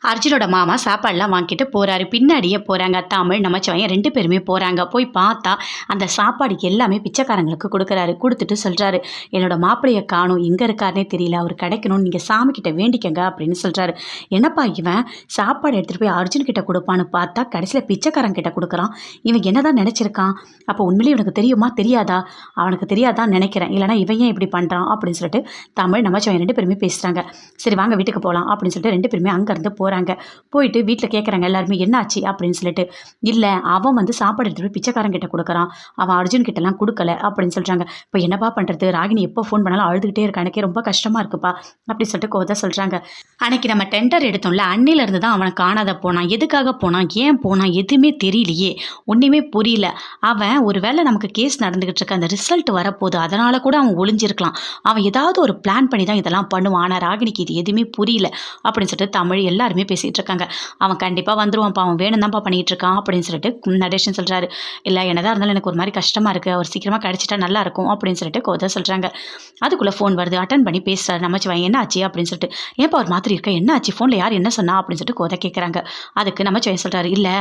அர்ஜுனோட மாமா சாப்பாடுலாம் வாங்கிட்டு போகிறாரு. பின்னாடியே போகிறாங்க. தமிழ் நமச்சிவாயம் 2 பேருமே போகிறாங்க. போய் பார்த்தா அந்த சாப்பாடு எல்லாமே பிச்சைக்காரங்களுக்கு கொடுக்குறாரு. கொடுத்துட்டு சொல்கிறாரு, என்னோட மாப்பிள்ளையை காணும், எங்கே இருக்காருனே தெரியல, அவர் கிடைக்கணும்னு நீங்கள் சாமிக்கிட்ட வேண்டிக்கங்க அப்படின்னு சொல்கிறாரு. என்னப்பா இவன் சாப்பாடு எடுத்துகிட்டு போய் அர்ஜுன்கிட்ட கொடுப்பான்னு பார்த்தா கடைசியில் பிச்சைக்காரங்கிட்ட கொடுக்குறான். இவன் என்னதான் நினச்சிருக்கான்? அப்போ உண்மையிலே இவனுக்கு தெரியுமா தெரியாதா? அவனுக்கு தெரியாதான் நினைக்கிறேன். இல்லைனா இவன் ஏன் இப்படி பண்ணுறான் அப்படின்னு சொல்லிட்டு தமிழ் நமச்சிவாயம் 2 பேருமே பேசுகிறாங்க. சரி வாங்க வீட்டுக்கு போகலாம் அப்படின்னு சொல்லிட்டு 2 பேருமே அங்கேருந்து போகிறாங்க. போயிட்டு வீட்டில் கேட்குறாங்க எல்லாருமே என்னாச்சு அப்படின்னு சொல்லிட்டு. இல்லை அவன் வந்து சாப்பாடு எடுத்துகிட்டு போய் பிச்சைக்காரங்கிட்ட கொடுக்குறான், அவன் அர்ஜுன் கிட்டலாம் கொடுக்கல அப்படின்னு சொல்கிறாங்க. இப்போ என்னப்பா பண்ணுறது? ராகினி எப்போ ஃபோன் பண்ணாலும் அழுதுகிட்டே இருக்கா, எனக்கே ரொம்ப கஷ்டமாக இருக்குப்பா அப்படின்னு சொல்லிட்டு கோதை சொல்கிறாங்க. அன்னைக்கு நம்ம டெண்டர் எடுத்தோம்ல, அன்னிலேருந்து தான் அவனை காணாத போனான். எதுக்காக போனான், ஏன் போனான், எதுவுமே தெரியலையே, ஒன்றுமே புரியல. அவன் ஒரு வேளை நமக்கு கேஸ் நடந்துக்கிட்டு இருக்க, அந்த ரிசல்ட் வரப்போகுது, அதனால் கூட அவன் ஒளிஞ்சிருக்கலாம். அவன் ஏதாவது ஒரு பிளான் பண்ணி தான் இதெல்லாம் பண்ணுவான். ஆனால் ராகினிக்கு இது எதுவுமே புரியல அப்படின்னு சொல்லிட்டு தமிழ் எல்லாருமே பேசிகிட்டு இருக்காங்க. அவன் கண்டிப்பாக வந்துருவான்ப்பா, அவன் வேணும் தான்ப்பா பண்ணிகிட்டு இருக்கான் அப்படின்னு சொல்லிட்டு நடேஷன் சொல்கிறாரு. இல்லை என்னதான் இருந்தாலும் எனக்கு ஒரு மாதிரி கஷ்டமாக இருக்குது, அவர் சீக்கிரமாக கிடச்சிட்டா நல்லா இருக்கும் அப்படின்னு சொல்லிட்டு கோதை சொல்கிறாங்க. அதுக்குள்ளே ஃபோன் வருது. அட்டன் பண்ணி பேசுகிறாரு நமச்சிவாயம். என்ன ஆச்சு அப்படின்னு சொல்லிட்டு. ஏன்ப்பா ஒரு மாதிரி இருக்க, என்ன ஆச்சு, ஃபோனில் யார் என்ன சொன்னா அப்படின்னு சொல்லிட்டு கோதை கேட்குறாங்க. அதுக்கு நமச்சிவாயம் சொல்கிறாரு, இல்லை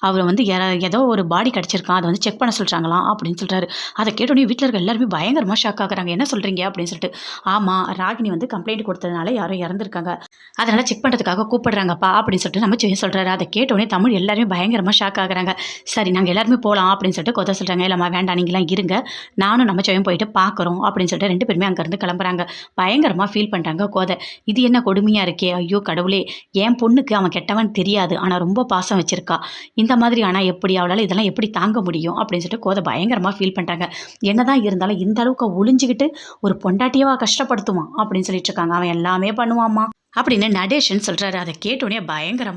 அவர் வந்து ஏதோ ஒரு பாடி கிடச்சிருக்கான், அதை வந்து செக் பண்ண சொல்கிறாங்களாம் அப்படின்னு சொல்கிறாரு. அதை கேட்டோடனே வீட்டில் இருக்க எல்லாருமே பயங்கரமாக ஷாக் ஆகுறாங்க. என்ன சொல்கிறீங்க அப்படின்னு சொல்லிட்டு. ஆமாம், ராகினி வந்து கம்ப்ளைண்ட் கொடுத்ததுனால யாரும் இறந்துருக்காங்க, அதனால் செக் பண்ணுறதுக்காக கூப்பிடுறாங்கப்பா அப்படின்னு சொல்லிட்டு நமச்சிவாயம் சொல்கிறாரு. அதை கேட்டோடனே தமிழ் எல்லாருமே பயங்கரமாக ஷாக் ஆகுறாங்க. சரி நாங்கள் எல்லாருமே போகலாம் அப்படின்னு சொல்லிட்டு கோதை சொல்கிறாங்க. இல்லைம்மா வேண்டாம், நீங்களாம் இருங்க, நானும் நமச்சிவாயம் போயிட்டு பார்க்குறோம் அப்படின்னு சொல்லிட்டு 2 பேருமே அங்கேருந்து கிளம்புறாங்க. பயங்கரமாக ஃபீல் பண்ணுறாங்க கோதை. இது என்ன கொடுமையாக இருக்கே, ஐயோ கடவுளே, என் பொண்ணுக்கு அவன் கெட்டவன் தெரியாது, ஆனால் ரொம்ப பாசம் வச்சிருக்கா, இந்த மாதிரி ஆனால் எப்படி அவளால் இதெல்லாம் எப்படி தாங்க முடியும் அப்படின்னு சொல்லிட்டு கோதை பயங்கரமாக ஃபீல் பண்ணுறாங்க. என்னதான் இருந்தாலும் இந்த அளவுக்கு ஒளிஞ்சிக்கிட்டு ஒரு பொண்டாட்டியவா கஷ்டப்படுத்துவான் அப்படின்னு சொல்லிட்டு இருக்காங்க. அவன் எல்லாமே பண்ணுவாம்மா அப்படின்னு நடேஷன் சொல்கிறாரு. அதை கேட்டோடனே பயங்கரமாக